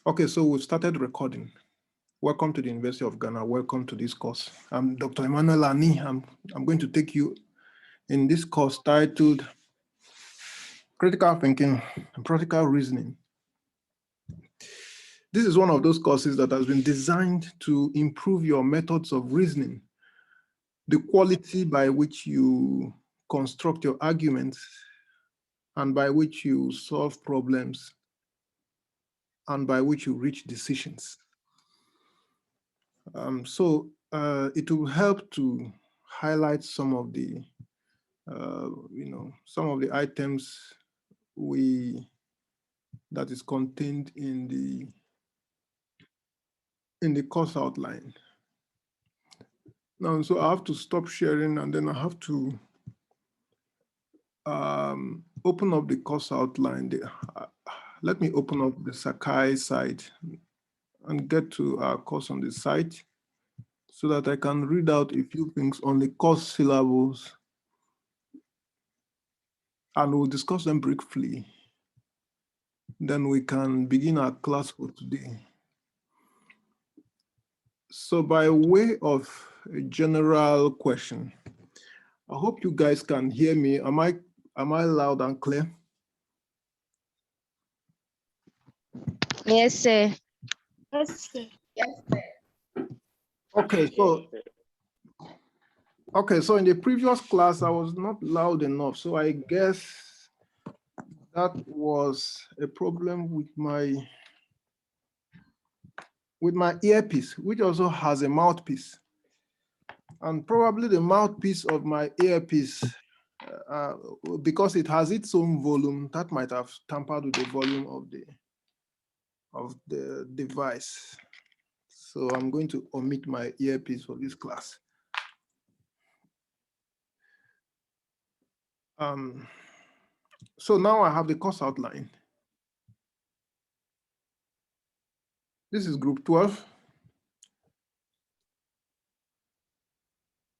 Okay, so we've started recording. Welcome to the University of Ghana. Welcome to this course. I'm Dr. Emmanuel Ani. I'm going to take you in this course titled Critical Thinking and Practical Reasoning. This is one of those courses that has been designed to improve your methods of reasoning, the quality by which you construct your arguments and by which you solve problems and by which you reach decisions. So it will help to highlight some of the, some of the items that is contained in the course outline. Now, so I have to stop sharing and then I have to open up the course outline. Let me open up the Sakai site and get to our course on the site so that I can read out a few things on the course syllables and we'll discuss them briefly. Then we can begin our class for today. So by way of a general question, I hope you guys can hear me. Am I loud and clear? Yes, sir. Yes, sir. Yes, sir. Okay, so in the previous class, I was not loud enough. So I guess that was a problem with my earpiece, which also has a mouthpiece. And probably the mouthpiece of my earpiece, because it has its own volume, that might have tampered with the volume of the device. So I'm going to omit my earpiece for this class. So now I have the course outline. This is group 12.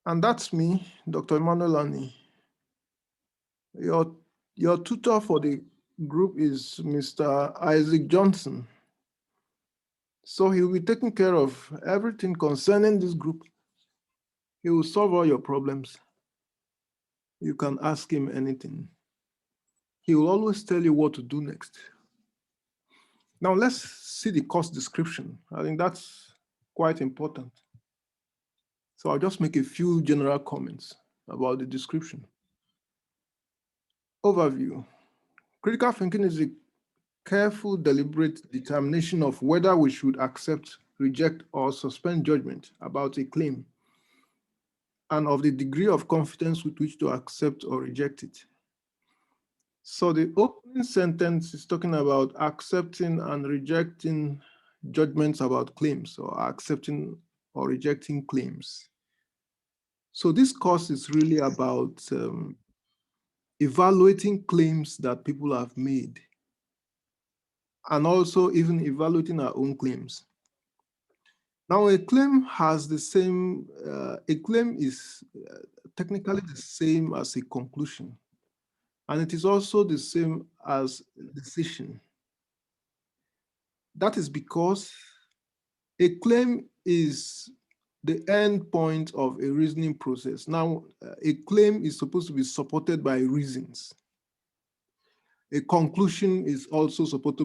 And that's me, Dr. Emmanuel Ani. Your tutor for the group is Mr. Isaac Johnson. So he'll be taking care of everything concerning this group. He will solve all your problems. You can ask him anything. He will always tell you what to do next. Now let's see the course description. I think that's quite important. So I'll just make a few general comments about the description. Overview. Critical thinking is a careful, deliberate determination of whether we should accept, reject, or suspend judgment about a claim, and of the degree of confidence with which to accept or reject it. So the opening sentence is talking about accepting and rejecting judgments about claims, or accepting or rejecting claims. So this course is really about evaluating claims that people have made, and also even evaluating our own claims. Now, a claim has the same, a claim is technically the same as a conclusion, and it is also the same as a decision. That is because a claim is the end point of a reasoning process. Now, a claim is supposed to be supported by reasons. A conclusion is also supposed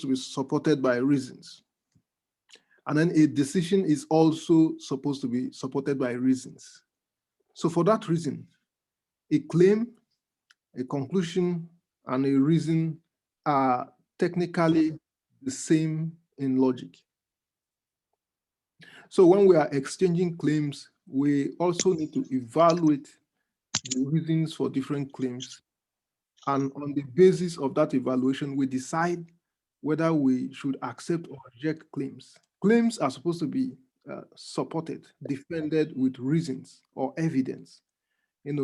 to be supported by reasons. And then a decision is also supposed to be supported by reasons. So for that reason, a claim, a conclusion, and a reason are technically the same in logic. So when we are exchanging claims, we also need to evaluate the reasons for different claims. And on the basis of that evaluation, we decide whether we should accept or reject claims. Claims are supposed to be supported, defended with reasons or evidence.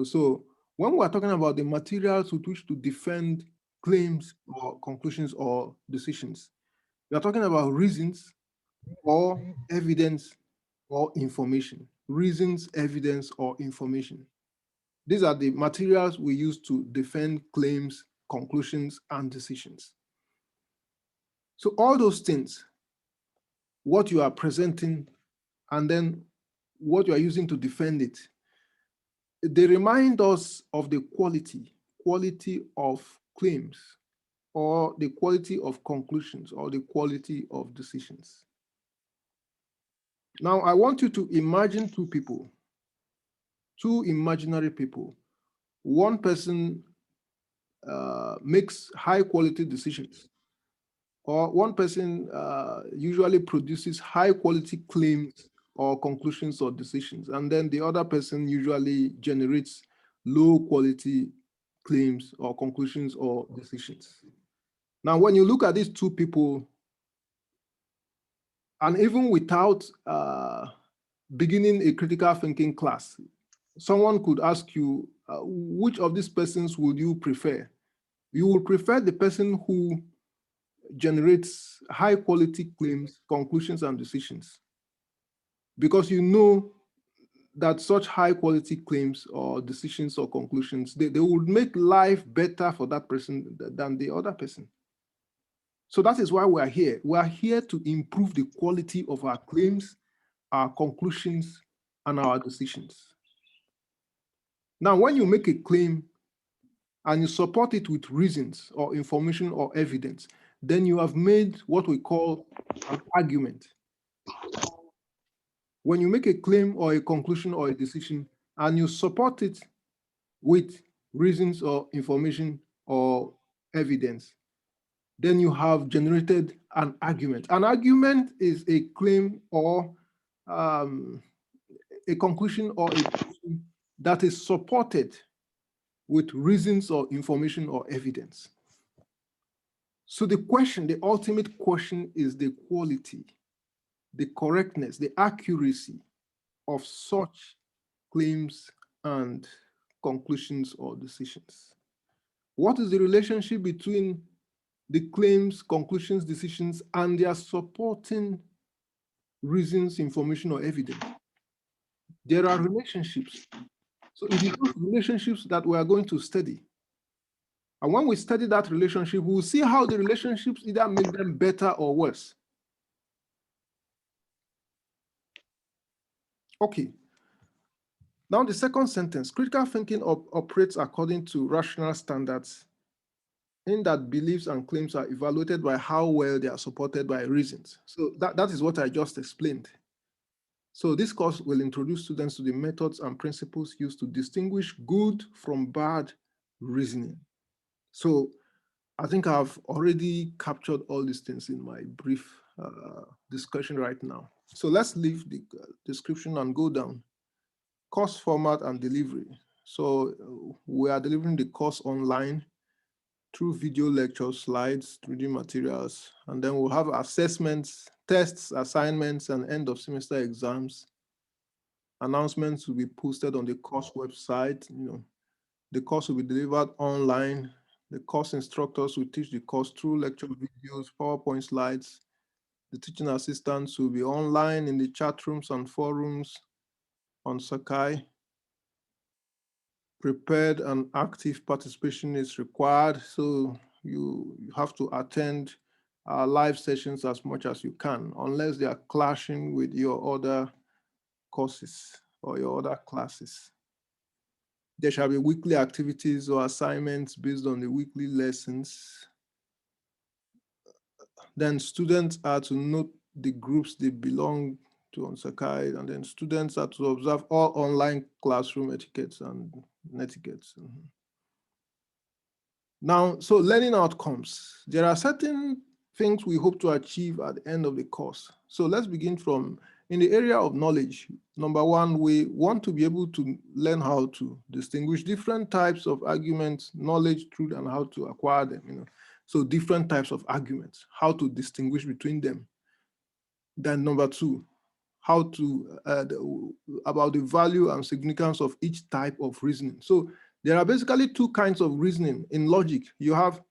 So when we're talking about the materials with which to defend claims or conclusions or decisions, we are talking about reasons or evidence or information. Reasons, evidence, or information. These are the materials we use to defend claims, conclusions, and decisions. So all those things what you are presenting, and then what you are using to defend it. They remind us of the quality of claims, or the quality of conclusions, or the quality of decisions. Now, I want you to imagine two people, two imaginary people. One person makes high quality decisions, or one person usually produces high quality claims or conclusions or decisions, and then the other person usually generates low quality claims or conclusions or decisions. Now, when you look at these two people, and even without beginning a critical thinking class, someone could ask you, which of these persons would you prefer? You would prefer the person who generates high quality claims, conclusions, and decisions, because you know that such high quality claims or decisions or conclusions, they would make life better for that person than the other person. So that is why we are here. We are here to improve the quality of our claims, our conclusions, and our decisions. Now, when you make a claim and you support it with reasons or information or evidence, then you have made what we call an argument. When you make a claim or a conclusion or a decision and you support it with reasons or information or evidence, then you have generated an argument. An argument is a claim or a conclusion or a position that is supported with reasons or information or evidence. So the question, the ultimate question, is the quality, the correctness, the accuracy of such claims and conclusions or decisions. What is the relationship between the claims, conclusions, decisions, and their supporting reasons, information, or evidence? There are relationships. So it is those relationships that we are going to study. And when we study that relationship, we will see how the relationships either make them better or worse. Okay. Now the second sentence, critical thinking operates according to rational standards, in that beliefs and claims are evaluated by how well they are supported by reasons. So that is what I just explained. So this course will introduce students to the methods and principles used to distinguish good from bad reasoning. So I think I've already captured all these things in my brief discussion right now. So let's leave the description and go down. Course format and delivery. So we are delivering the course online through video lectures, slides, 3D materials, and then we'll have assessments, tests, assignments, and end of semester exams. Announcements will be posted on the course website. The course will be delivered online. The course instructors will teach the course through lecture videos, PowerPoint slides. The teaching assistants will be online in the chat rooms and forums on Sakai. Prepared and active participation is required. So you have to attend live sessions as much as you can, unless they are clashing with your other courses or your other classes. There shall be weekly activities or assignments based on the weekly lessons. Then students are to note the groups they belong to on Sakai, and then students are to observe all online classroom etiquettes and netiquettes. Now, so learning outcomes. There are certain things we hope to achieve at the end of the course. So let's begin from, in the area of knowledge. Number one, we want to be able to learn how to distinguish different types of arguments, knowledge, truth, and how to acquire them. So different types of arguments, how to distinguish between them. Then number two, how to, about the value and significance of each type of reasoning. So there are basically two kinds of reasoning in logic. You have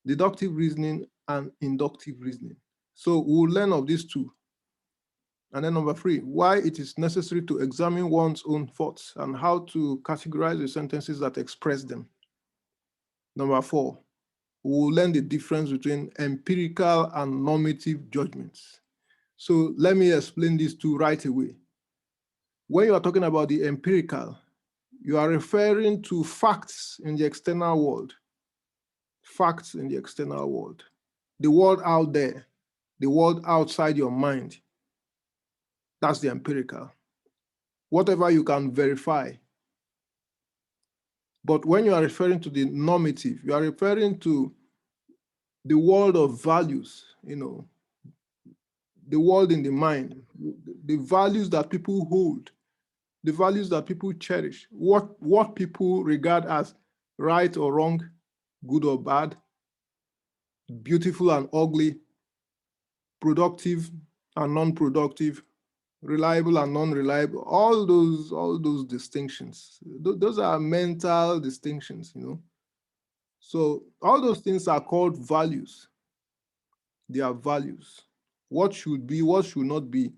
deductive reasoning and inductive reasoning. So we'll learn of these two. And then number three, why it is necessary to examine one's own thoughts and how to categorize the sentences that express them. Number four, we'll learn the difference between empirical and normative judgments. So let me explain these two right away. When you are talking about the empirical, you are referring to facts in the external world. Facts in the external world. The world out there, the world outside your mind. That's the empirical. Whatever you can verify. But when you are referring to the normative, you are referring to the world of values, the world in the mind, the values that people hold, the values that people cherish, what people regard as right or wrong, good or bad, beautiful and ugly, productive and non-productive, reliable and non-reliable, all those distinctions. Those are mental distinctions, So all those things are called values. They are values. What should be, what should not be,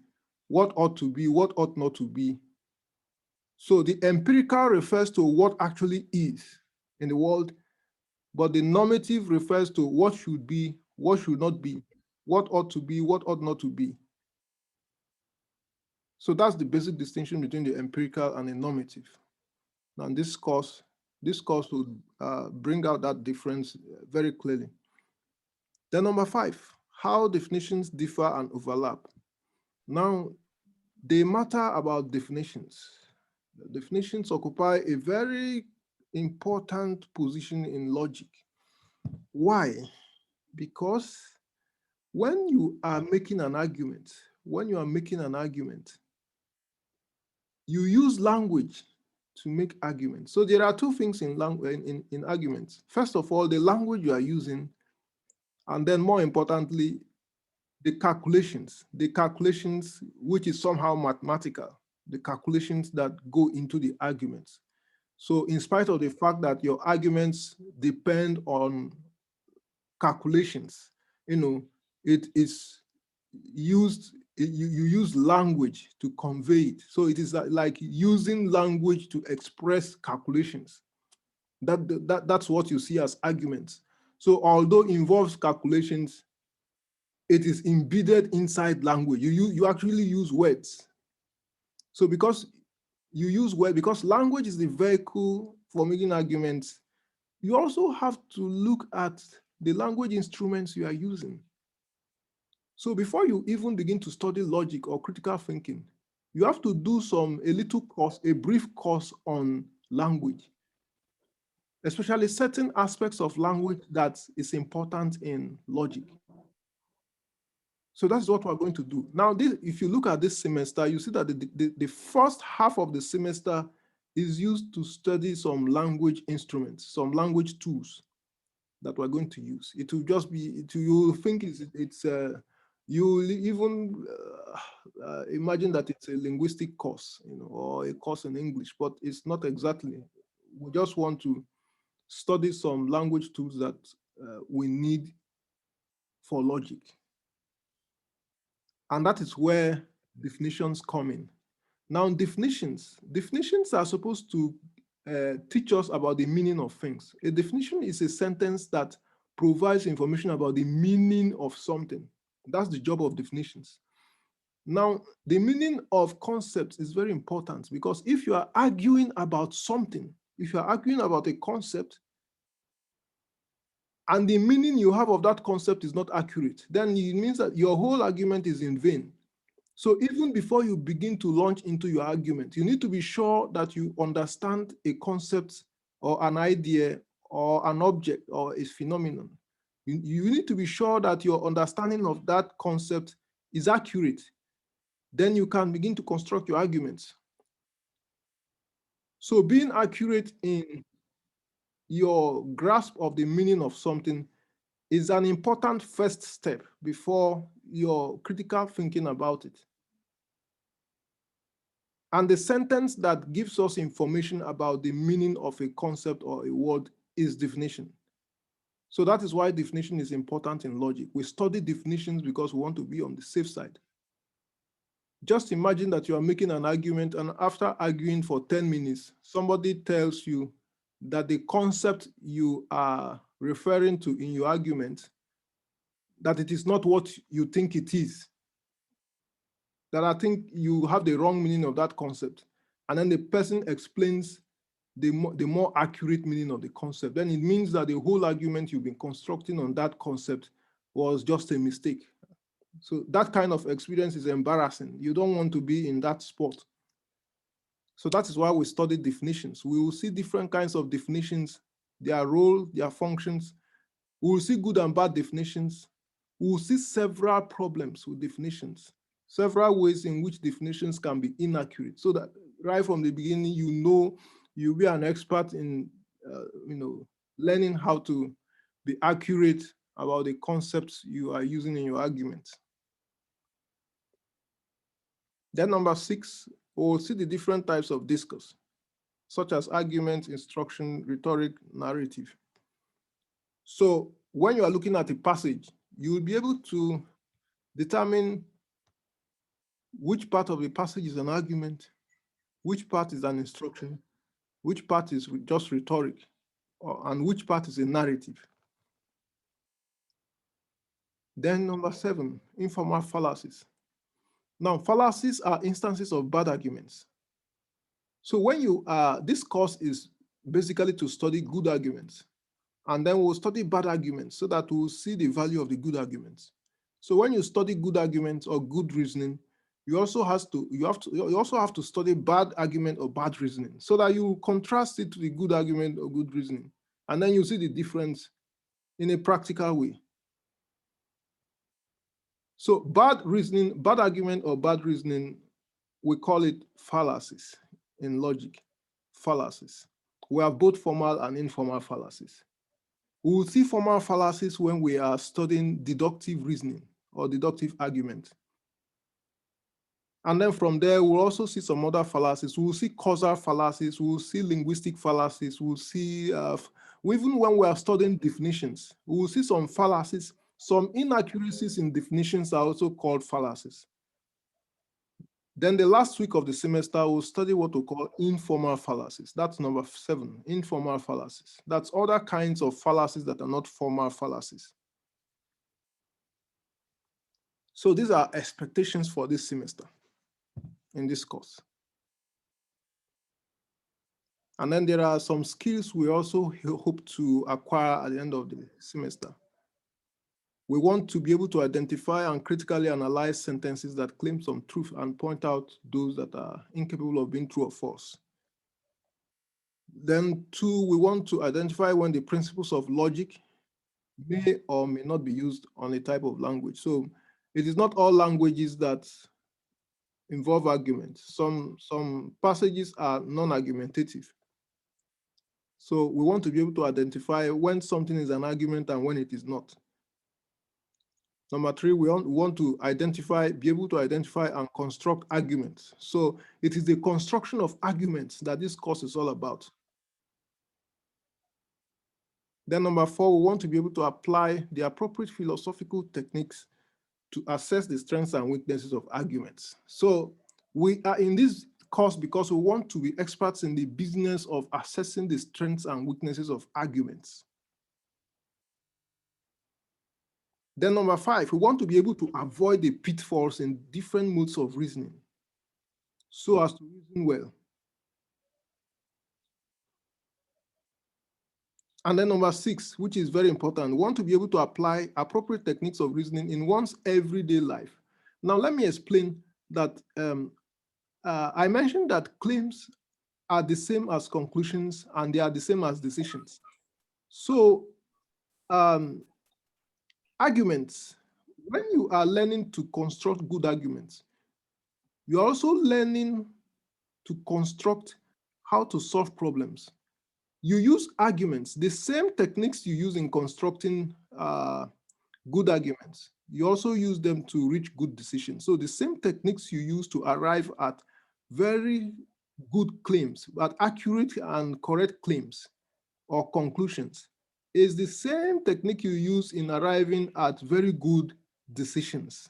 what ought to be, what ought not to be. So the empirical refers to what actually is in the world, but the normative refers to what should be, what should not be, what ought to be, what ought not to be. So that's the basic distinction between the empirical and the normative. And this course will bring out that difference very clearly. Then number 5, how definitions differ and overlap. Now, they matter about definitions. Definitions occupy a very important position in logic. Why? Because when you are making an argument, you use language to make arguments. So there are two things in arguments. First of all, the language you are using, and then more importantly, the calculations which is somehow mathematical, the calculations that go into the arguments. So in spite of the fact that your arguments depend on calculations, it is used, you use language to convey it. So it is like using language to express calculations. That's what you see as arguments. So although it involves calculations, it is embedded inside language. You actually use words. So because you use words, because language is the vehicle for making arguments, you also have to look at the language instruments you are using. So before you even begin to study logic or critical thinking, you have to do a brief course on language, especially certain aspects of language that is important in logic. So that's what we're going to do. Now, if you look at this semester, you see that the first half of the semester is used to study some language instruments, some language tools that we're going to use. It will just be, you think you even imagine that it's a linguistic course, or a course in English, but it's not exactly. We just want to study some language tools that we need for logic. And that is where definitions come in. Now, definitions are supposed to teach us about the meaning of things. A definition is a sentence that provides information about the meaning of something. That's the job of definitions. Now, the meaning of concepts is very important, because if you are arguing about something, if you are arguing about a concept, and the meaning you have of that concept is not accurate, then it means that your whole argument is in vain. So even before you begin to launch into your argument, you need to be sure that you understand a concept or an idea or an object or a phenomenon. You need to be sure that your understanding of that concept is accurate. Then you can begin to construct your arguments. So being accurate in your grasp of the meaning of something is an important first step before your critical thinking about it. And the sentence that gives us information about the meaning of a concept or a word is definition. So that is why definition is important in logic. We study definitions because we want to be on the safe side. Just imagine that you are making an argument, and after arguing for 10 minutes, somebody tells you that the concept you are referring to in your argument, that it is not what you think it is. that I think you have the wrong meaning of that concept. And then the person explains the more accurate meaning of the concept. Then it means that the whole argument you've been constructing on that concept was just a mistake. So that kind of experience is embarrassing. You don't want to be in that spot. So that is why we study definitions. We will see different kinds of definitions, their role, their functions. We will see good and bad definitions. We will see several problems with definitions, several ways in which definitions can be inaccurate, so that right from the beginning, you'll be an expert in, learning how to be accurate about the concepts you are using in your argument. Then number 6, we'll see the different types of discourse, such as argument, instruction, rhetoric, narrative. So when you are looking at a passage, you will be able to determine which part of the passage is an argument, which part is an instruction, which part is just rhetoric, and which part is a narrative. Then number 7, informal fallacies. Now, fallacies are instances of bad arguments. So when this course is basically to study good arguments, and then we'll study bad arguments so that we'll see the value of the good arguments. So when you study good arguments or good reasoning, you also have to study bad argument or bad reasoning, so that you contrast it to the good argument or good reasoning, and then you see the difference in a practical way. So bad reasoning, bad argument or bad reasoning, we call it fallacies in logic. Fallacies. We have both formal and informal fallacies. We will see formal fallacies when we are studying deductive reasoning or deductive argument. And then from there, we'll also see some other fallacies. We'll see causal fallacies. We'll see linguistic fallacies. We'll see, even when we are studying definitions, we will see some fallacies. Some inaccuracies in definitions are also called fallacies. Then the last week of the semester, we'll study what we call informal fallacies. That's number 7, informal fallacies. That's other kinds of fallacies that are not formal fallacies. So these are expectations for this semester in this course. And then there are some skills we also hope to acquire at the end of the semester. We want to be able to identify and critically analyze sentences that claim some truth and point out those that are incapable of being true or false. Then 2, we want to identify when the principles of logic may or may not be used on a type of language. So it is not all languages that involve argument. Some passages are non-argumentative. So we want to be able to identify when something is an argument and when it is not. Number 3, we want to be able to identify and construct arguments. So it is the construction of arguments that this course is all about. Then number 4, we want to be able to apply the appropriate philosophical techniques to assess the strengths and weaknesses of arguments. So we are in this course because we want to be experts in the business of assessing the strengths and weaknesses of arguments. Then number 5, we want to be able to avoid the pitfalls in different modes of reasoning so as to reason well. And then number 6, which is very important, we want to be able to apply appropriate techniques of reasoning in one's everyday life. Now, let me explain that I mentioned that claims are the same as conclusions and they are the same as decisions. So arguments, when you are learning to construct good arguments, you are also learning to construct how to solve problems. You use arguments, the same techniques you use in constructing good arguments. You also use them to reach good decisions. So the same techniques you use to arrive at very good claims, but accurate and correct claims or conclusions, is the same technique you use in arriving at very good decisions.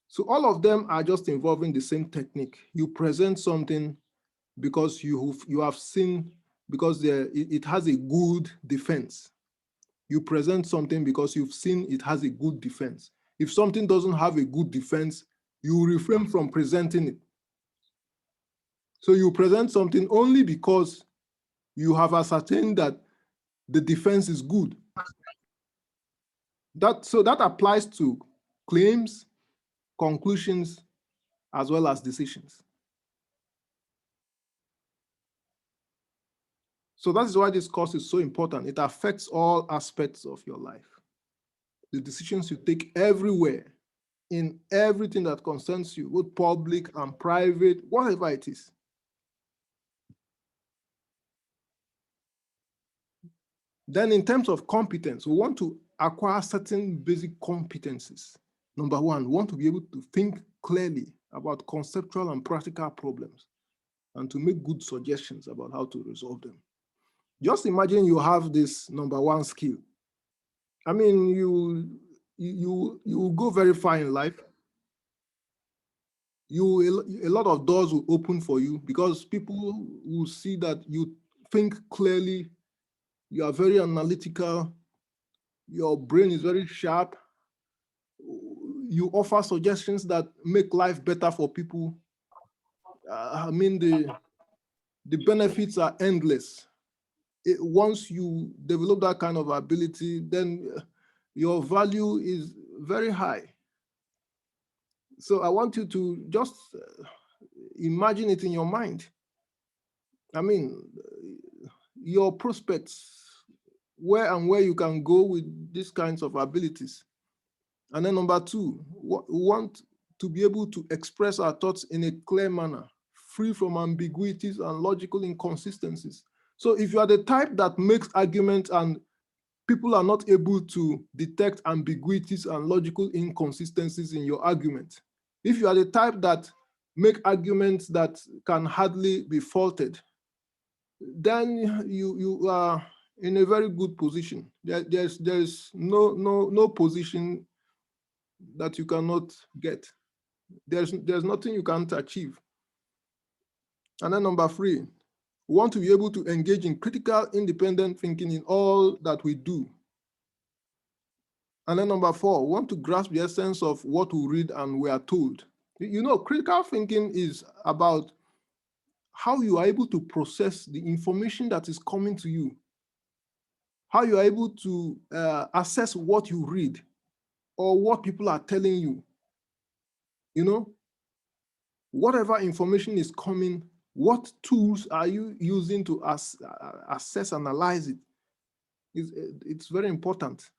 So all of them are just involving the same technique. You present something because you have seen, because it has a good defense. You present something because you've seen it has a good defense. If something doesn't have a good defense, you refrain from presenting it. So you present something only because you have ascertained that the defense is good. So that applies to claims, conclusions, as well as decisions. So that is why this course is so important. It affects all aspects of your life. The decisions you take everywhere, in everything that concerns you, both public and private, whatever it is. Then in terms of competence, we want to acquire certain basic competencies. Number one, we want to be able to think clearly about conceptual and practical problems and to make good suggestions about how to resolve them. Just imagine you have this number one skill. I mean, you will go very far in life. A lot of doors will open for you because people will see that you think clearly, you are very analytical, your brain is very sharp, you offer suggestions that make life better for people. I mean, the benefits are endless. Once you develop that kind of ability, then your value is very high. So I want you to just imagine it in your mind. I mean, your prospects, where you can go with these kinds of abilities. And then number two, we want to be able to express our thoughts in a clear manner, free from ambiguities and logical inconsistencies. So if you are the type that makes arguments and people are not able to detect ambiguities and logical inconsistencies in your argument, if you are the type that make arguments that can hardly be faulted, then you are in a very good position. There's no position that you cannot get. There's nothing you can't achieve. And then number three, we want to be able to engage in critical, independent thinking in all that we do. And then number four, we want to grasp the essence of what we read and we are told. You know, critical thinking is about how you are able to process the information that is coming to you, how you are able to assess what you read or what people are telling you. You know, whatever information is coming, what tools are you using to assess, analyze it? It's very important.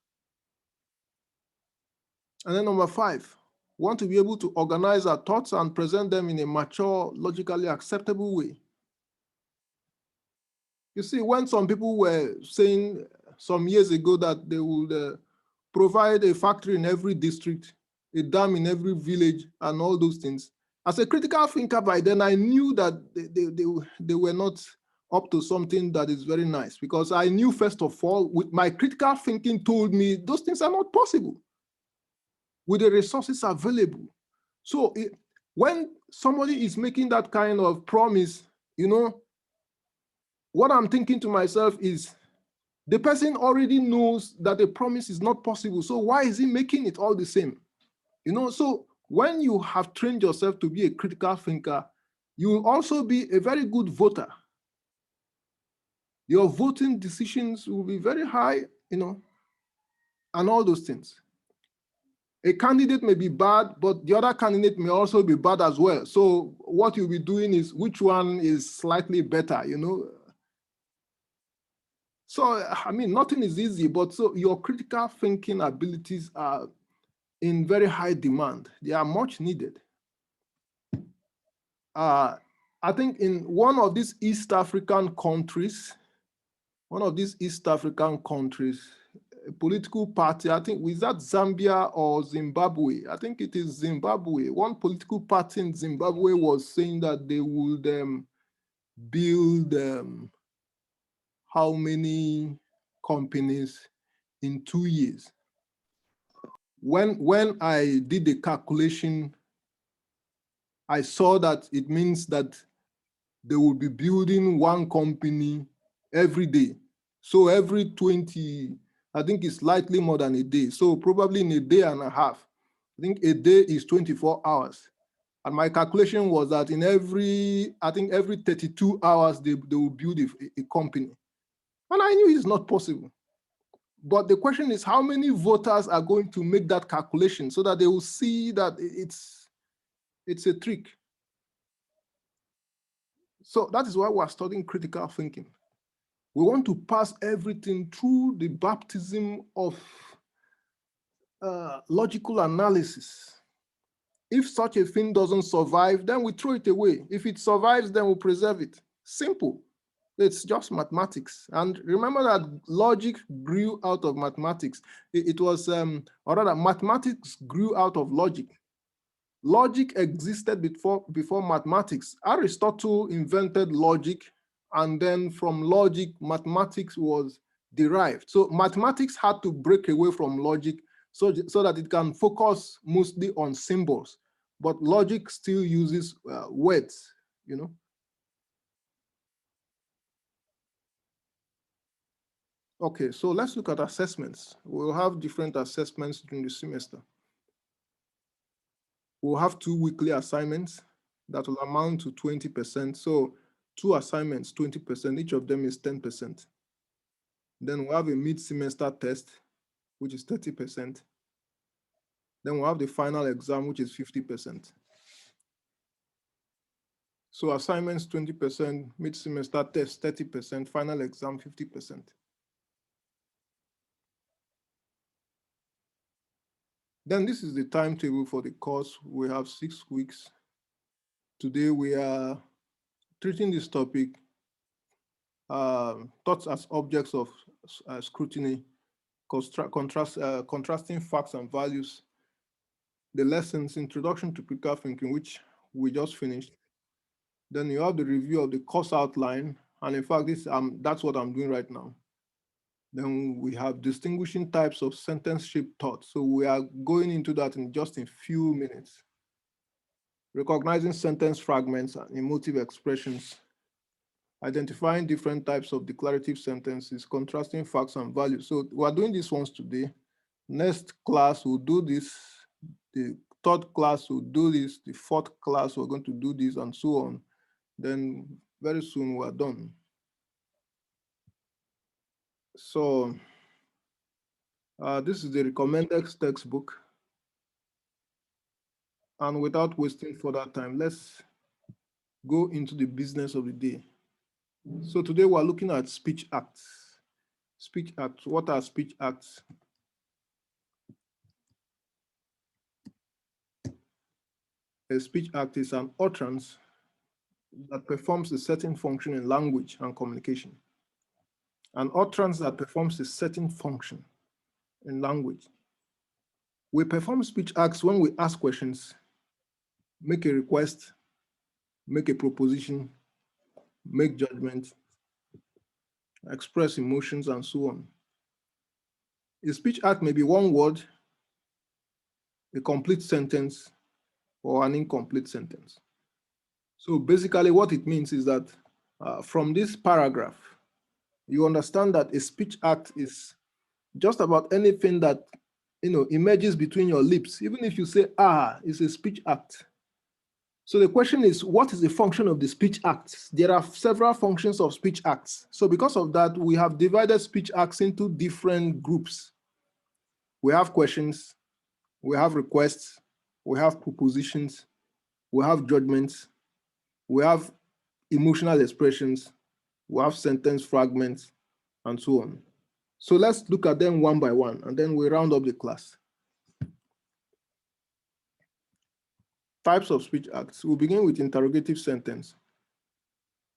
And then number five, we want to be able to organize our thoughts and present them in a mature, logically acceptable way. You see, when some people were saying some years ago that they would provide a factory in every district, a dam in every village, and all those things, as a critical thinker by then, I knew that they were not up to something that is very nice, because I knew, first of all, with my critical thinking told me those things are not possible with the resources available. So when somebody is making that kind of promise, you know, what I'm thinking to myself is, the person already knows that the promise is not possible. So why is he making it all the same? You know, so when you have trained yourself to be a critical thinker, you will also be a very good voter. Your voting decisions will be very high, you know, and all those things. A candidate may be bad, but the other candidate may also be bad as well. So what you'll be doing is, which one is slightly better, you know? So, I mean, nothing is easy, but so your critical thinking abilities are in very high demand. They are much needed. I think in one of these East African countries, a political party, I think, was that Zambia or Zimbabwe? I think it is Zimbabwe. One political party in Zimbabwe was saying that they would build how many companies in 2 years. When I did the calculation, I saw that it means that they will be building one company every day. So every 20, I think it's slightly more than a day. So probably in a day and a half. I think a day is 24 hours. And my calculation was that in every 32 hours, they will build a company. And I knew it's not possible. But the question is, how many voters are going to make that calculation so that they will see that it's a trick? So that is why we're studying critical thinking. We want to pass everything through the baptism of logical analysis. If such a thing doesn't survive, then we throw it away. If it survives, then we preserve it. Simple. It's just mathematics. And remember that logic grew out of mathematics. It was, or rather, mathematics grew out of logic. Logic existed before mathematics. Aristotle invented logic, and then from logic, mathematics was derived. So mathematics had to break away from logic so that it can focus mostly on symbols. But logic still uses words, you know. Okay, so let's look at assessments. We'll have different assessments during the semester. We'll have 2 weekly assignments that will amount to 20%. So 2 assignments, 20%, each of them is 10%. Then we'll have a mid-semester test, which is 30%. Then we'll have the final exam, which is 50%. So assignments 20%, mid-semester test 30%, final exam 50%. Then this is the timetable for the course. We have 6 weeks. Today we are treating this topic, thoughts as objects of scrutiny, contrasting facts and values, the lessons, introduction to critical thinking, which we just finished. Then you have the review of the course outline. And in fact, that's what I'm doing right now. Then we have distinguishing types of sentence-shaped thought. So we are going into that in just a few minutes. Recognizing sentence fragments and emotive expressions, identifying different types of declarative sentences, contrasting facts and values. So we're doing these ones today. Next class, we'll do this. The third class, we'll do this. The fourth class, we're going to do this, and so on. Then very soon we're done. So this is the recommended textbook. And without wasting further time, let's go into the business of the day. So today we're looking at speech acts. Speech acts, what are speech acts? A speech act is an utterance that performs a certain function in language and communication. An utterance that performs a certain function in language. We perform speech acts when we ask questions, make a request, make a proposition, make judgment, express emotions, and so on. A speech act may be one word, a complete sentence, or an incomplete sentence. So basically what it means is that from this paragraph, you understand that a speech act is just about anything that emerges between your lips. Even if you say ah, it's a speech act. So the question is, what is the function of the speech acts? There are several functions of speech acts. So because of that, we have divided speech acts into different groups. We have questions, we have requests, we have propositions, we have judgments, we have emotional expressions, we have sentence fragments, and so on. So let's look at them one by one, and then we round up the class. Types of speech acts. We'll begin with interrogative sentence.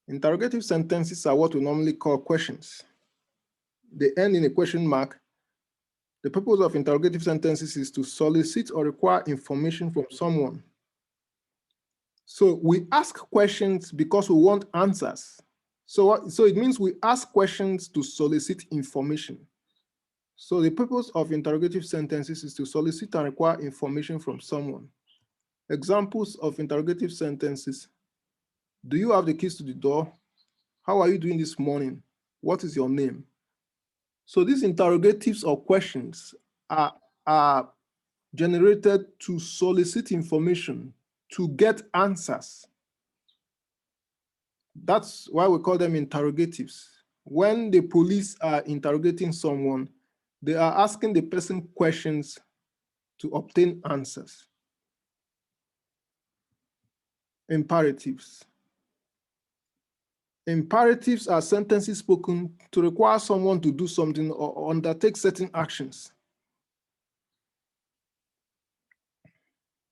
Interrogative sentences are what we normally call questions. They end in a question mark. The purpose of interrogative sentences is to solicit or require information from someone. So we ask questions because we want answers. So it means we ask questions to solicit information. So the purpose of interrogative sentences is to solicit and require information from someone. Examples of interrogative sentences. Do you have the keys to the door? How are you doing this morning? What is your name? So these interrogatives or questions are generated to solicit information to get answers. That's why we call them interrogatives. When the police are interrogating someone, they are asking the person questions to obtain answers. Imperatives. Imperatives are sentences spoken to require someone to do something or undertake certain actions.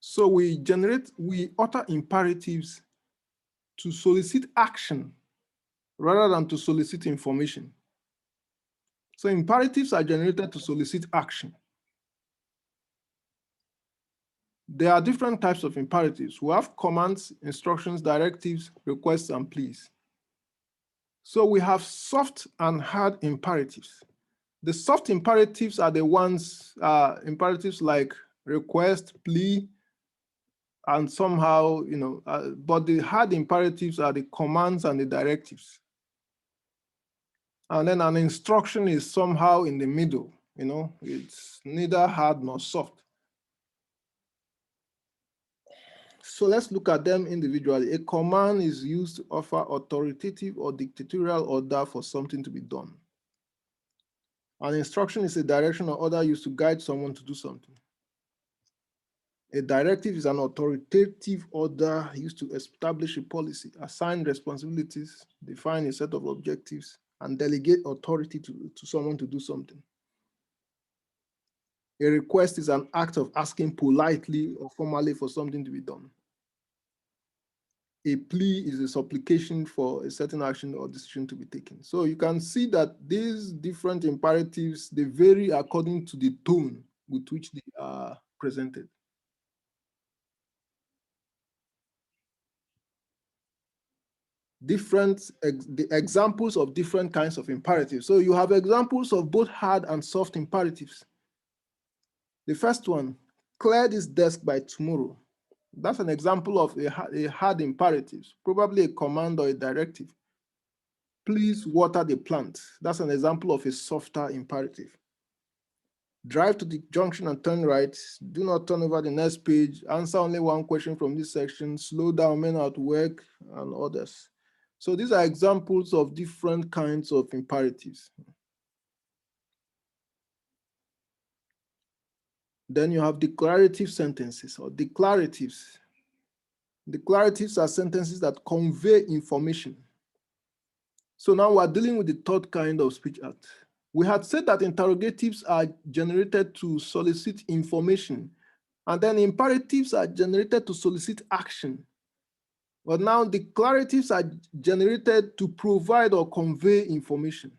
So we utter imperatives to solicit action rather than to solicit information. So imperatives are generated to solicit action. There are different types of imperatives. We have commands, instructions, directives, requests, and pleas. So we have soft and hard imperatives. The soft imperatives are the ones, imperatives like request, plea, and somehow, but the hard imperatives are the commands and the directives. And then an instruction is somehow in the middle, it's neither hard nor soft. So let's look at them individually. A command is used to offer authoritative or dictatorial order for something to be done. An instruction is a direction or order used to guide someone to do something. A directive is an authoritative order used to establish a policy, assign responsibilities, define a set of objectives, and delegate authority to someone to do something. A request is an act of asking politely or formally for something to be done. A plea is a supplication for a certain action or decision to be taken. So you can see that these different imperatives, they vary according to the tone with which they are presented. The examples of different kinds of imperatives. So you have examples of both hard and soft imperatives. The first one, clear this desk by tomorrow. That's an example of a hard imperative, probably a command or a directive. Please water the plant. That's an example of a softer imperative. Drive to the junction and turn right. Do not turn over the next page. Answer only one question from this section. Slow down, men at work, and others. So these are examples of different kinds of imperatives. Then you have declarative sentences or declaratives. Declaratives are sentences that convey information. So now we're dealing with the third kind of speech act. We had said that interrogatives are generated to solicit information, and then imperatives are generated to solicit action. But now declaratives are generated to provide or convey information.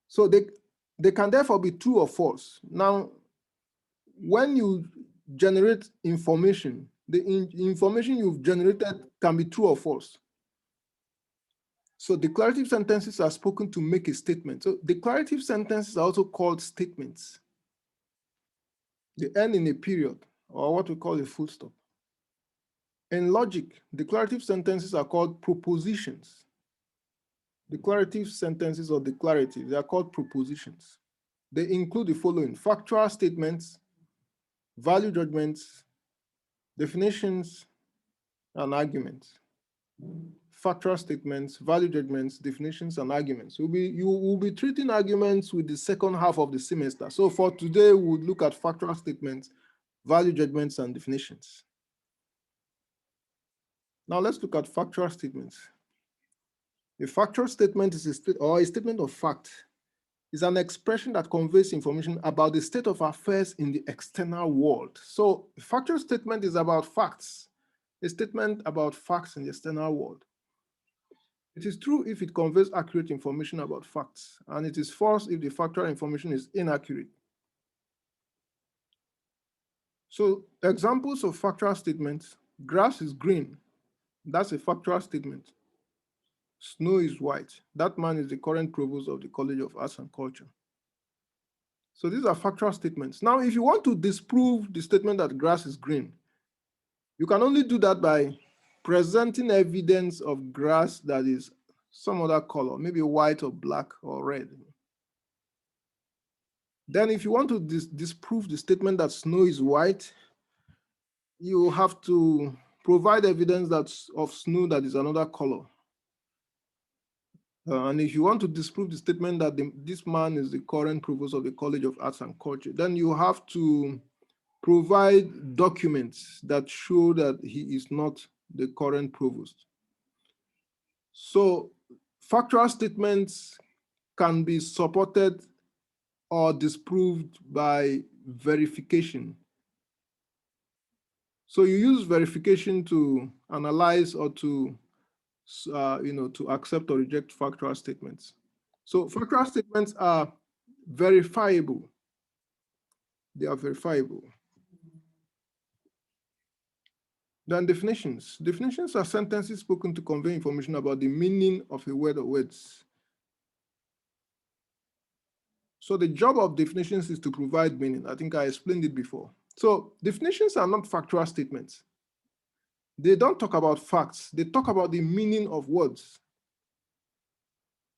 So they can therefore be true or false. Now, when you generate information, the information you've generated can be true or false. So declarative sentences are spoken to make a statement. So declarative sentences are also called statements. They end in a period, or what we call a full stop. In logic, declarative sentences are called propositions. Declarative sentences or declaratives, they are called propositions. They include the following: factual statements, value judgments, definitions, and arguments. Factual statements, value judgments, definitions, and arguments. You will be treating arguments with the second half of the semester. So for today, we'll look at factual statements, value judgments, and definitions. Now let's look at factual statements. A factual statement is a statement of fact. Is an expression that conveys information about the state of affairs in the external world. So a factual statement is about facts, a statement about facts in the external world. It is true if it conveys accurate information about facts, and it is false if the factual information is inaccurate. So examples of factual statements: grass is green. That's a factual statement. Snow is white. That man is the current provost of the College of Arts and Culture. So these are factual statements. Now, if you want to disprove the statement that grass is green, you can only do that by presenting evidence of grass that is some other color, maybe white or black or red. Then if you want to disprove the statement that snow is white, you have to provide evidence that's of snow that is another color. And if you want to disprove the statement that this man is the current provost of the College of Arts and Culture, then you have to provide documents that show that he is not the current provost. So factual statements can be supported or disproved by verification. So you use verification to analyze or to to accept or reject factual statements. So factual statements are verifiable. They are verifiable. Then definitions. Definitions are sentences spoken to convey information about the meaning of a word or words. So the job of definitions is to provide meaning. I think I explained it before. So definitions are not factual statements. They don't talk about facts. They talk about the meaning of words.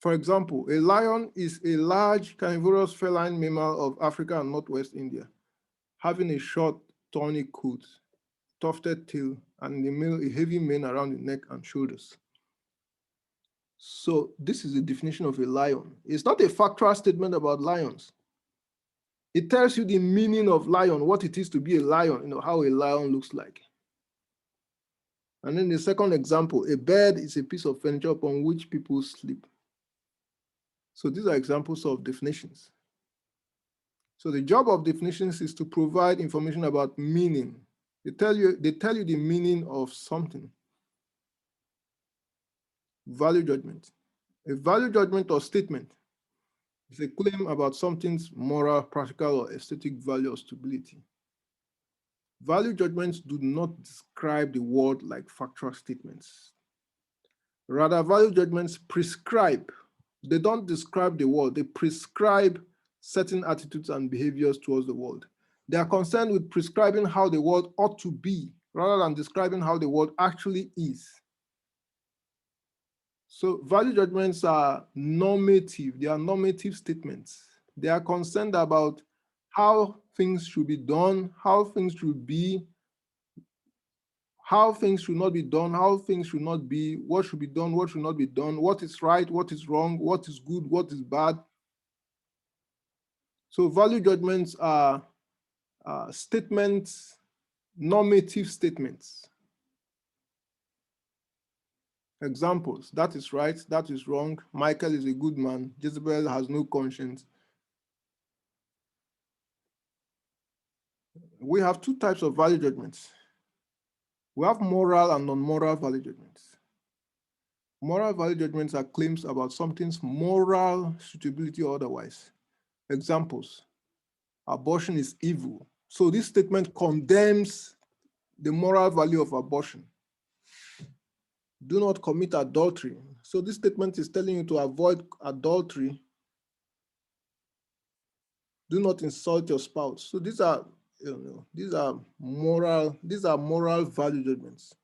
For example, a lion is a large carnivorous feline mammal of Africa and Northwest India, having a short, thorny coat, tufted tail, and in the male, a heavy mane around the neck and shoulders. So this is the definition of a lion. It's not a factual statement about lions. It tells you the meaning of lion, what it is to be a lion, how a lion looks like. And then the second example, a bed is a piece of furniture upon which people sleep. So these are examples of definitions. So the job of definitions is to provide information about meaning. They tell you the meaning of something. Value judgment. A value judgment or statement is a claim about something's moral, practical, or aesthetic value or stability. Value judgments do not describe the world like factual statements. Rather, value judgments prescribe. They don't describe the world, they prescribe certain attitudes and behaviors towards the world. They are concerned with prescribing how the world ought to be rather than describing how the world actually is. So value judgments are normative. They are normative statements. They are concerned about how things should be done, how things should be, how things should not be done, how things should not be, what should be done, what should not be done, what is right, what is wrong, what is good, what is bad. So value judgments are statements, normative statements. Examples: that is right, that is wrong, Michael is a good man, Jezebel has no conscience. We have two types of value judgments. We have moral and non-moral value judgments. Moral value judgments are claims about something's moral suitability or otherwise. Examples: abortion is evil. So this statement condemns the moral value of abortion. Do not commit adultery. So this statement is telling you to avoid adultery. Do not insult your spouse. So these are moral value judgments.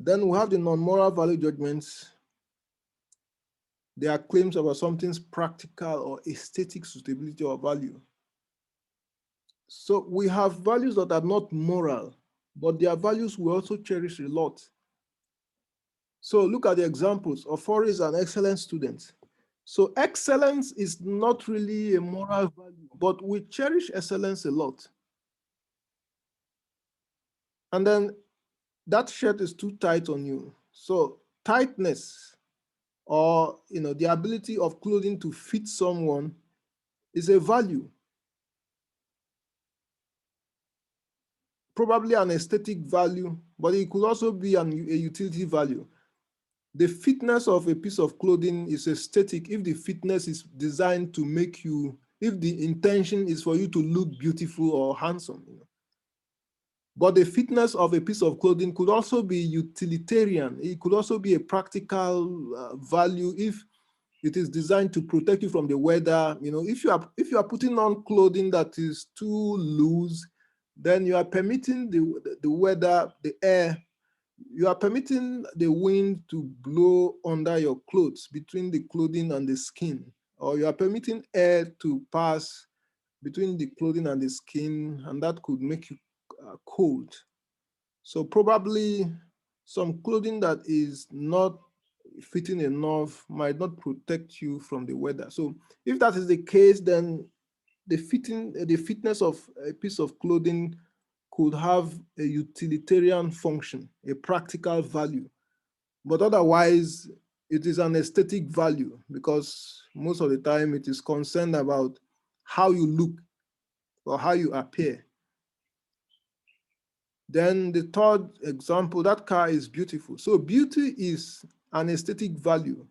Then we have the non-moral value judgments. They are claims about something's practical or aesthetic suitability or value. So we have values that are not moral, but their values we also cherish a lot. So look at the examples. Ofori is an excellent student. So excellence is not really a moral value, but we cherish excellence a lot. And then that shirt is too tight on you. So tightness, or the ability of clothing to fit someone, is a value. Probably an aesthetic value, but it could also be a utility value. The fitness of a piece of clothing is aesthetic if the fitness is designed to make you, if the intention is for you to look beautiful or handsome. But the fitness of a piece of clothing could also be utilitarian. It could also be a practical value if it is designed to protect you from the weather. If you are putting on clothing that is too loose, then you are permitting the weather, the air, you are permitting the wind to blow under your clothes, between the clothing and the skin, or you are permitting air to pass between the clothing and the skin, and that could make you cold. So probably some clothing that is not fitting enough might not protect you from the weather. So if that is the case, then the fitness of a piece of clothing could have a utilitarian function, a practical value. But otherwise, it is an aesthetic value because most of the time it is concerned about how you look or how you appear. Then the third example, that car is beautiful. So beauty is an aesthetic value.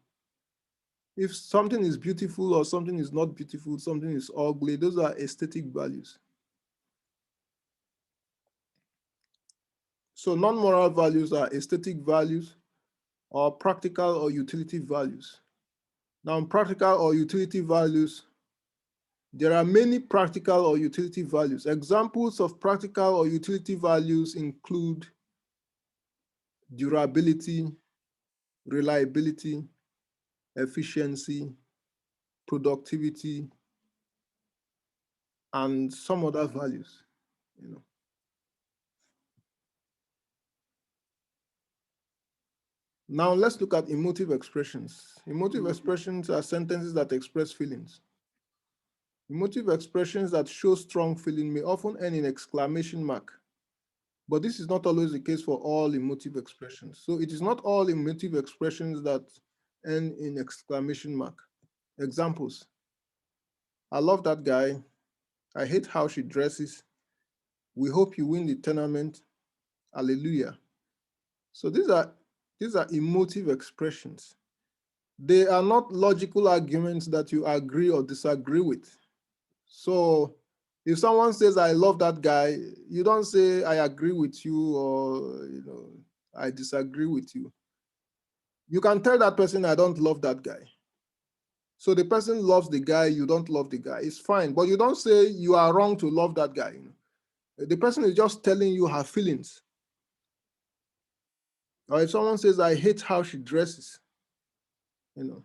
If something is beautiful or something is not beautiful, something is ugly, those are aesthetic values. So non-moral values are aesthetic values or practical or utility values. Now, practical or utility values, there are many practical or utility values. Examples of practical or utility values include durability, reliability, efficiency, productivity, and some other values. You know. Now let's look at emotive expressions. Emotive expressions are sentences that express feelings. Emotive expressions that show strong feeling may often end in exclamation mark, but this is not always the case for all emotive expressions. So it is not all emotive expressions that end in exclamation mark. Examples: I love that guy. I hate how she dresses. We hope you win the tournament. Hallelujah. So these are emotive expressions. They are not logical arguments that you agree or disagree with. So if someone says, I love that guy, you don't say, I agree with you or, I disagree with you. You can tell that person, I don't love that guy. So the person loves the guy, you don't love the guy. It's fine. But you don't say you are wrong to love that guy. The person is just telling you her feelings. Or if someone says, I hate how she dresses, you know,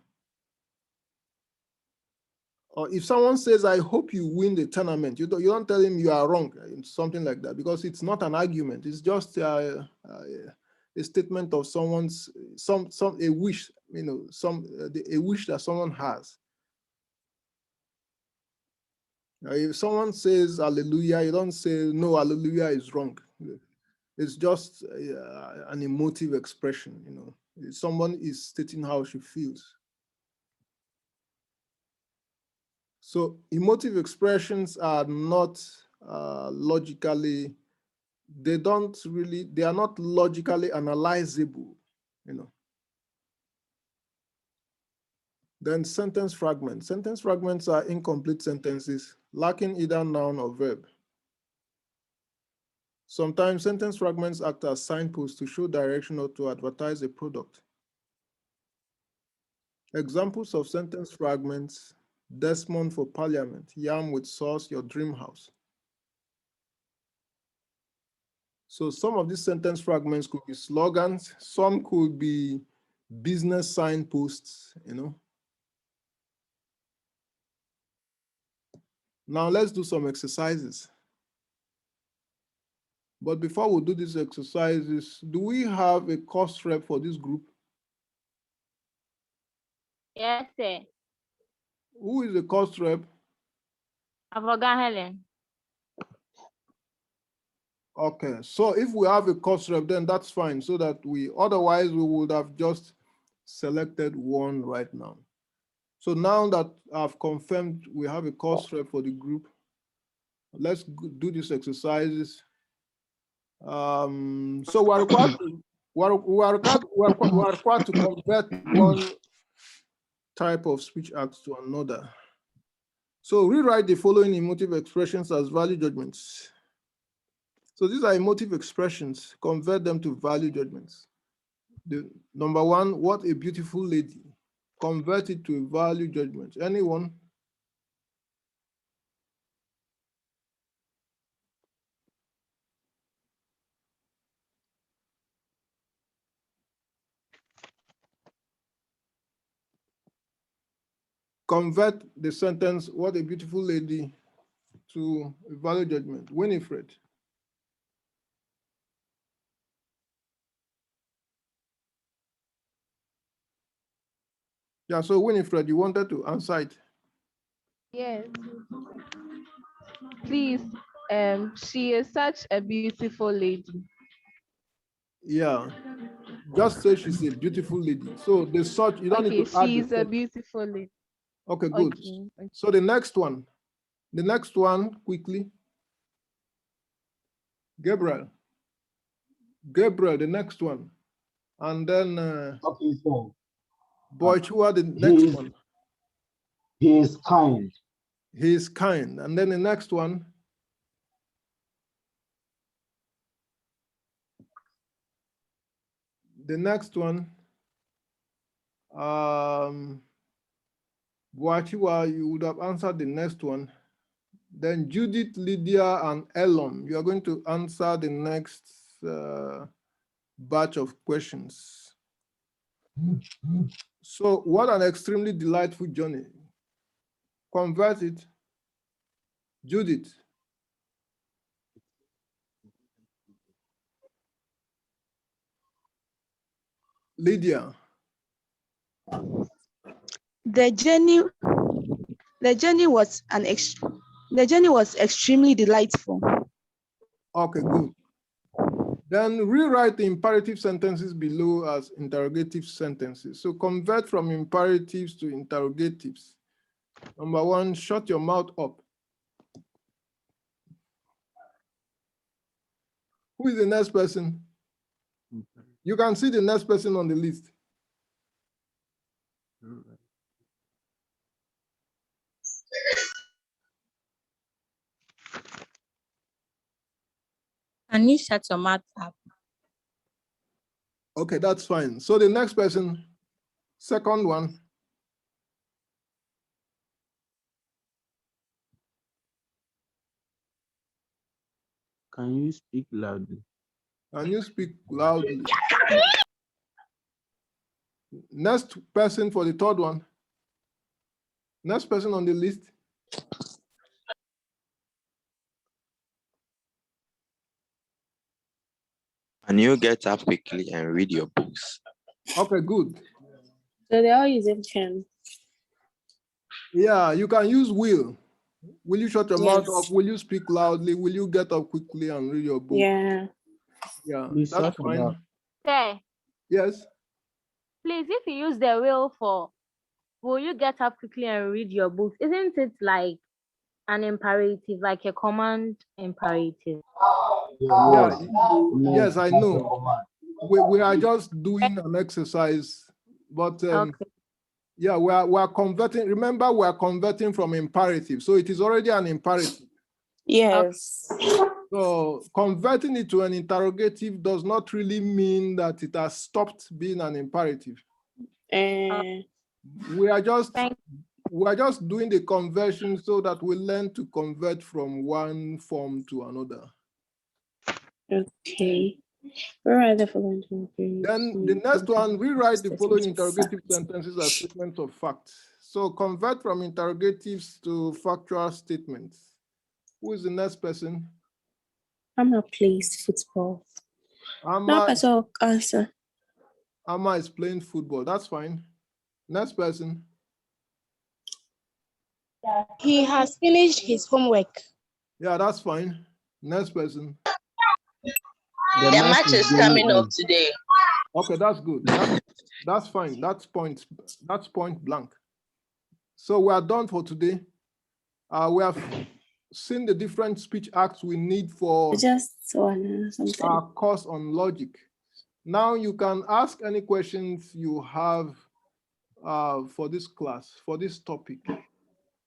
or if someone says, I hope you win the tournament, you don't tell him you are wrong, something like that, because it's not an argument. It's just a statement of someone's, a wish, a wish that someone has. If someone says hallelujah, you don't say, no, hallelujah is wrong. It's just an emotive expression, Someone is stating how she feels. So emotive expressions are not logically, they are not logically analyzable, you know. Then sentence fragments. Sentence fragments are incomplete sentences lacking either noun or verb. Sometimes sentence fragments act as signposts to show direction or to advertise a product. Examples of sentence fragments: Desmond for Parliament, yam with sauce, your dream house. So some of these sentence fragments could be slogans, some could be business signposts, Now let's do some exercises. But before we do these exercises, do we have a course rep for this group? Yes, sir. Who is the course rep? I forgot Helen. Okay, so if we have a course rep, then that's fine. So that otherwise we would have just selected one right now. So now that I've confirmed we have a course rep for the group, let's do these exercises. So we're required to convert one type of speech act to another. So rewrite the following emotive expressions as value judgments. So these are emotive expressions. Convert them to value judgments. Number one, what a beautiful lady. Convert it to a value judgment. Anyone? Convert the sentence, what a beautiful lady, to a value judgment. Winifred. Yeah, so Winifred, you wanted to answer it. Yes. Please, she is such a beautiful lady. Yeah, just say she's a beautiful lady. So the search, you don't need Okay, to add the she's a search. beautiful lady. Okay, good. Okay. So the next one quickly. Gabriel, the next one. And then Okay, so Boy Chua, the next one. he is kind. He is kind. And then the next one. The next one. Boachiwa, you would have answered the next one. Then Judith, Lydia, and Elon, you are going to answer the next batch of questions. So what an extremely delightful journey. Convert it. Judith. Lydia. The journey was extremely delightful. Okay, good. Then rewrite the imperative sentences below as interrogative sentences. So convert from imperatives to interrogatives. Number one, shut your mouth up. Who is the next person? You can see the next person on the list. Can you shut your mouth up? Okay, that's fine. So the next person, second one. Can you speak loudly? Can you speak loudly? Next person for the third one. Next person on the list. Can you get up quickly and read your books? Okay, good. So they're all using can. Yeah, you can use will. Will you shut your mouth Yes. up? Will you speak loudly? Will you get up quickly and read your book? Yeah. Yeah, Please that's shut it fine. up. Say, Yes. please, if you use the will you get up quickly and read your books? Isn't it like an imperative, like a command imperative? Yeah. No, Yes, I that's a know. command. We are just doing an exercise, but Okay. yeah, we are converting. Remember, we are converting from imperative, so it is already an imperative. Yes. So converting it to an interrogative does not really mean that it has stopped being an imperative. We are just doing the conversion so that we learn to convert from one form to another. Okay. Rewrite the following sentences. Then the next one, rewrite the following interrogative sentences as statements of fact. So convert from interrogatives to factual statements. Who is the next person? Amma plays football. No Amma, person answer. Amma is playing football. That's fine. Next person. He has finished his homework. Yeah, that's fine. Next person. The match is coming up today. Okay, that's good. That's fine. That's point blank. So we are done for today. We have seen the different speech acts we need for Just one something. our course on logic. Now you can ask any questions you have for this class, for this topic.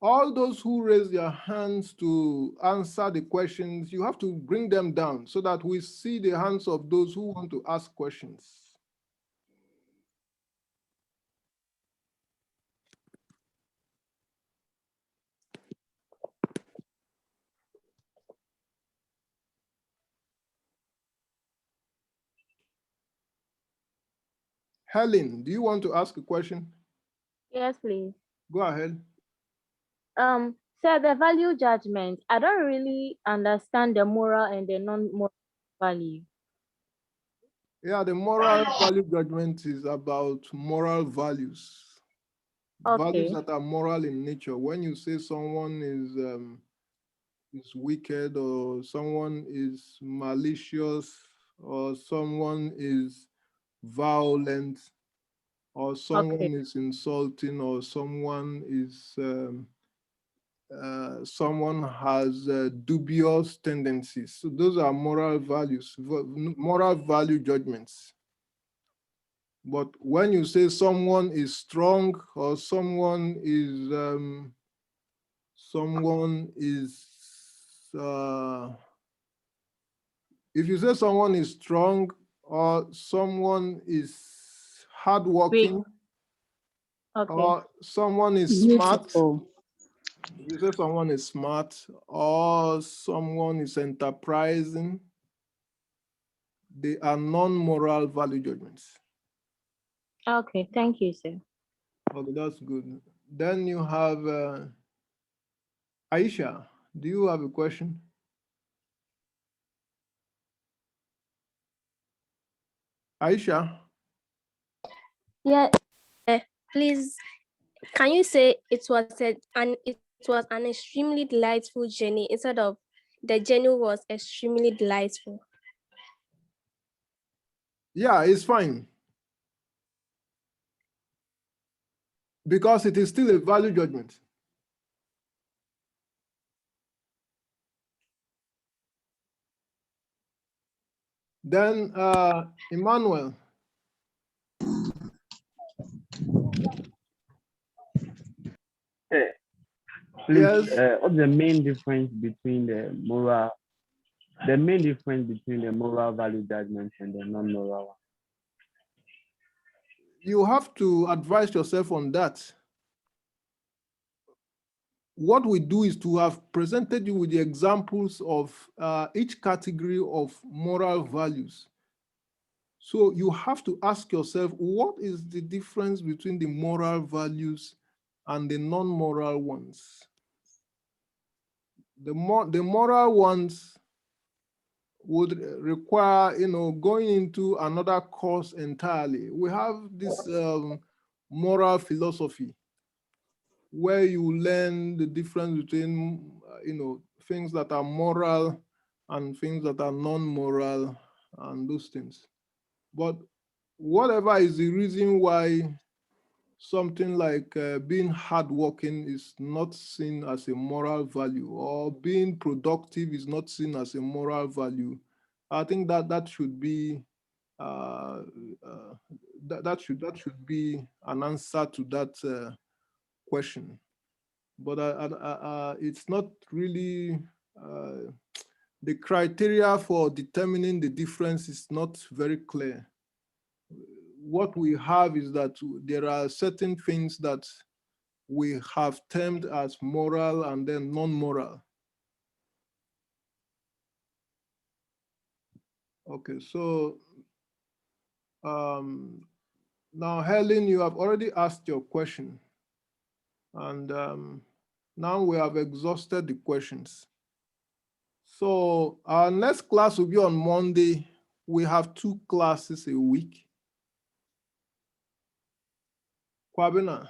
All those who raise their hands to answer the questions, you have to bring them down so that we see the hands of those who want to ask questions. Helen, do you want to ask a question? Yes, please. Go ahead. So the value judgment, I don't really understand the moral and the non-moral value. Yeah, the moral value judgment is about moral values. Values Okay. that are moral in nature. When you say someone is wicked, or someone is malicious, or someone is violent, or someone Okay. is insulting, or someone is someone has dubious tendencies. So those are moral values, moral value judgments. But when you say someone is strong, or someone is if you say someone is strong, or someone is Wait. hardworking, Okay. or someone is smart, Beautiful. if you say someone is smart, or someone is enterprising, they are non-moral value judgments. Okay. Thank you, sir. Okay, that's good. Then you have Aisha. Do you have a question? Aisha? Yeah, please, can you say it was an extremely delightful journey instead of the journey was extremely delightful? Yeah, it's fine. Because it is still a value judgment. Then Emmanuel. Please, Yes. what's the main difference between the main difference between the moral value judgments and the non-moral one? You have to advise yourself on that. What we do is to have presented you with the examples of each category of moral values. So you have to ask yourself, what is the difference between the moral values and the non-moral ones? The moral ones would require, going into another course entirely. We have this moral philosophy where you learn the difference between, things that are moral and things that are non-moral and those things. But whatever is the reason why something like being hardworking is not seen as a moral value, or being productive is not seen as a moral value, I think that should be that should be an answer to that question. But it's not really the criteria for determining the difference is not very clear. What we have is that there are certain things that we have termed as moral and then non-moral. Okay, so now Helen, you have already asked your question, and now we have exhausted the questions. So our next class will be on Monday. We have 2 classes a week. Kwabena.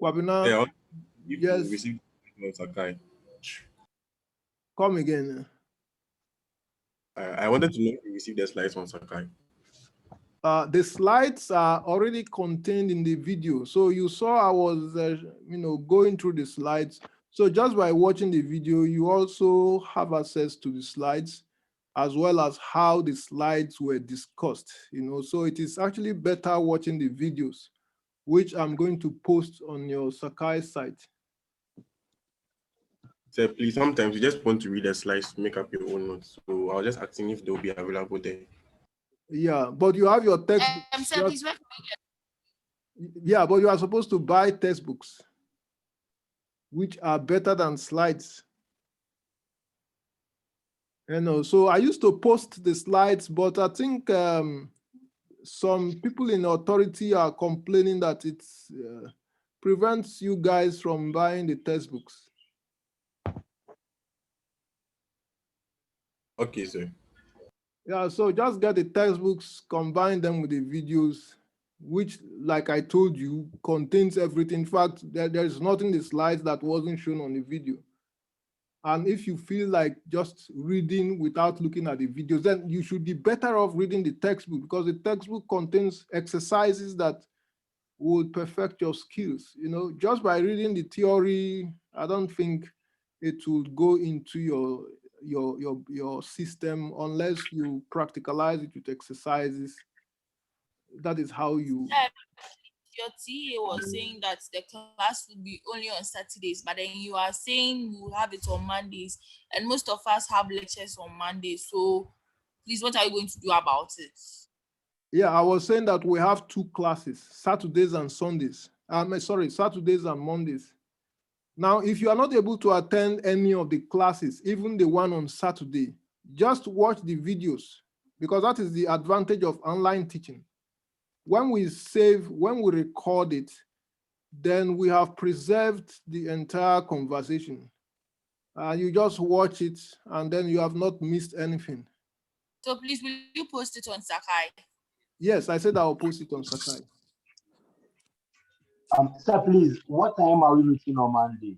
Yeah, if you Yes, receive Sakai. come again. I wanted to know if you received the slides on Sakai. The slides are already contained in the video. So you saw I was, going through the slides. So just by watching the video, you also have access to the slides, as well as how the slides were discussed. So it is actually better watching the videos, which I'm going to post on your Sakai site. So please, sometimes you just want to read the slides to make up your own notes. So I was just asking if they'll be available there. Yeah, but you have your textbook. Sir, please, yeah, but you are supposed to buy textbooks, which are better than slides. So I used to post the slides, but I think some people in authority are complaining that it prevents you guys from buying the textbooks. Okay, sir. Yeah, so just get the textbooks, combine them with the videos, which, like I told you, contains everything. In fact, there's nothing in the slides that wasn't shown on the video. And if you feel like just reading without looking at the videos, then you should be better off reading the textbook, because the textbook contains exercises that will perfect your skills. You know, just by reading the theory, I don't think it will go into your system unless you practicalize it with exercises. That is how you. Your TA was saying that the class would be only on Saturdays, but then you are saying we'll have it on Mondays, and most of us have lectures on Mondays. So please, what are you going to do about it? Yeah, I was saying that we have 2 classes, Saturdays and Sundays. Saturdays and Mondays. Now, if you are not able to attend any of the classes, even the one on Saturday, just watch the videos, because that is the advantage of online teaching. When we record it, then we have preserved the entire conversation. You just watch it, and then you have not missed anything. So please, will you post it on Sakai? Yes, I said I'll post it on Sakai. Sir, please, what time are we meeting on Monday?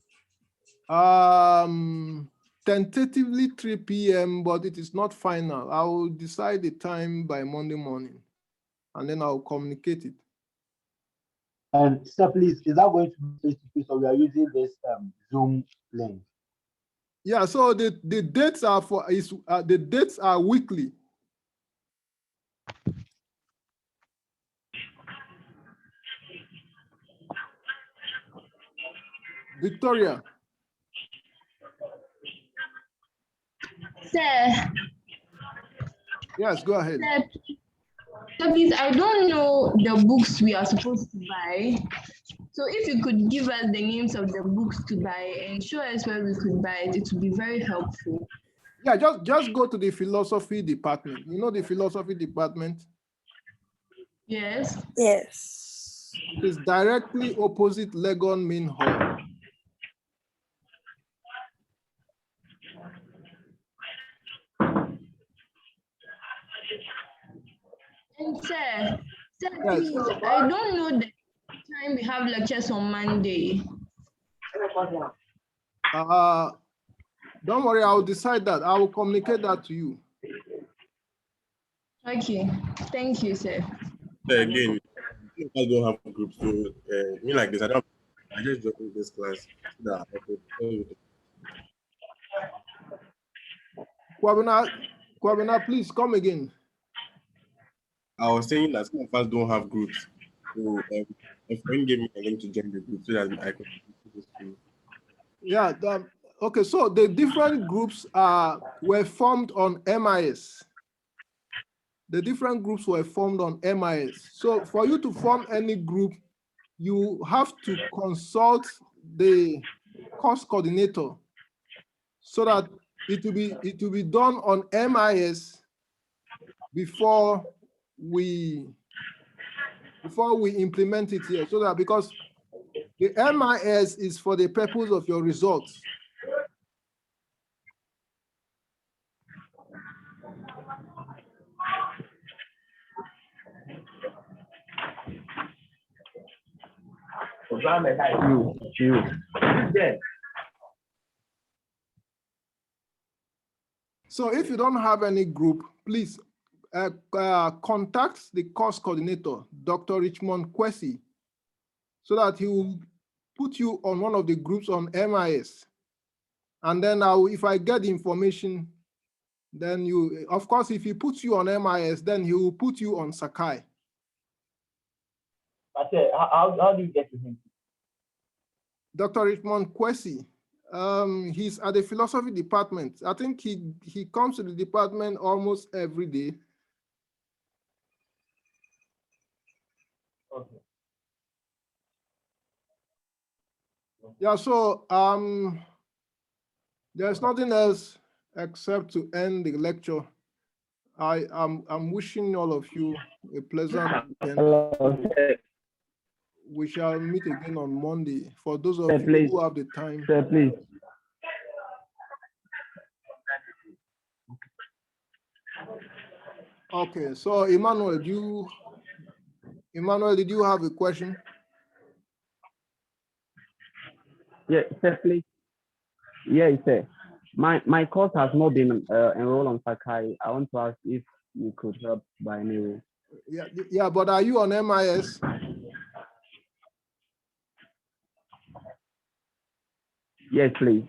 Tentatively 3 p.m., but it is not final. I will decide the time by Monday morning, and then I'll communicate it. And sir, please, is that going to be face-to-face, or we are using this Zoom link? Yeah, so the dates are the dates are weekly. Victoria. Sir. Yes, go ahead. Sir, please, I don't know the books we are supposed to buy. So if you could give us the names of the books to buy and show us where we could buy it, it would be very helpful. Yeah, just go to the philosophy department. You know the philosophy department? Yes. Yes. It is directly opposite Legon Main Hall. And sir, yes. Please, I don't know the time we have lectures on Monday. Don't worry, I'll decide that. I will communicate that to you. Okay, thank you, sir. Again, I don't have groups, so me like this. I just joined this class so that I could. Kwabena, please come again. I was saying that some of us don't have groups, so a friend gave me a link to join the group so that I could do this too. Yeah. Okay. So the different groups were formed on MIS. The different groups were formed on MIS. So for you to form any group, you have to consult the course coordinator so that it will be done on MIS before we implement it here. So that, because the MIS is for the purpose of your results. So if you don't have any group, please contact the course coordinator, Dr. Richmond Kwesi, so that he will put you on one of the groups on MIS. And then if I get the information, then of course, if he puts you on MIS, then he will put you on Sakai. But how do you get to him? Dr. Richmond Kwesi, he's at the philosophy department. I think he comes to the department almost every day. Okay. Yeah, so there's nothing else except to end the lecture. I'm wishing all of you a pleasant weekend. We shall meet again on Monday. For those of you who have the time. Sir, please. Okay, so Emmanuel, do you Emmanuel, did you have a question? Yeah, sir, please. Yeah, sir. My course has not been enrolled on Sakai. I want to ask if you could help by any way. Yeah, but are you on MIS? Yes, please.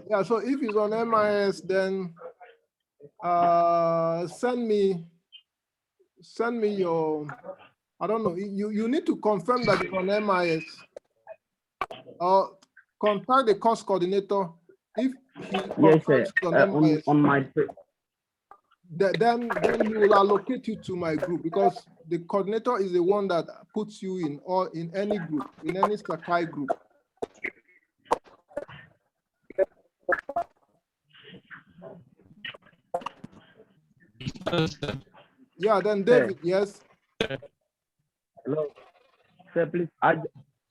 Yeah, so if it's on MIS, then send me your, I don't know, you need to confirm that it's on MIS, or contact the course coordinator if he Yes, sir. confirms on MIS. On my Then he will allocate you to my group, because the coordinator is the one that puts you in any group, in any Sakai group. Yeah, then David, yes. Hello. Sir, please.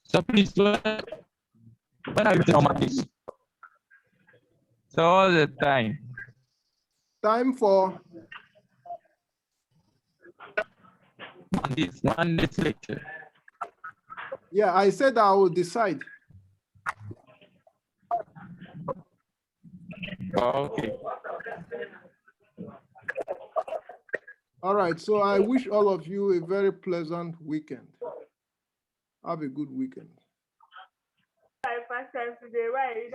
So please, when are you on Mondays? So all the time. Time for Monday's lecture. Yeah, I said I will decide. Okay. All right, so I wish all of you a very pleasant weekend. Have a good weekend. Today, right?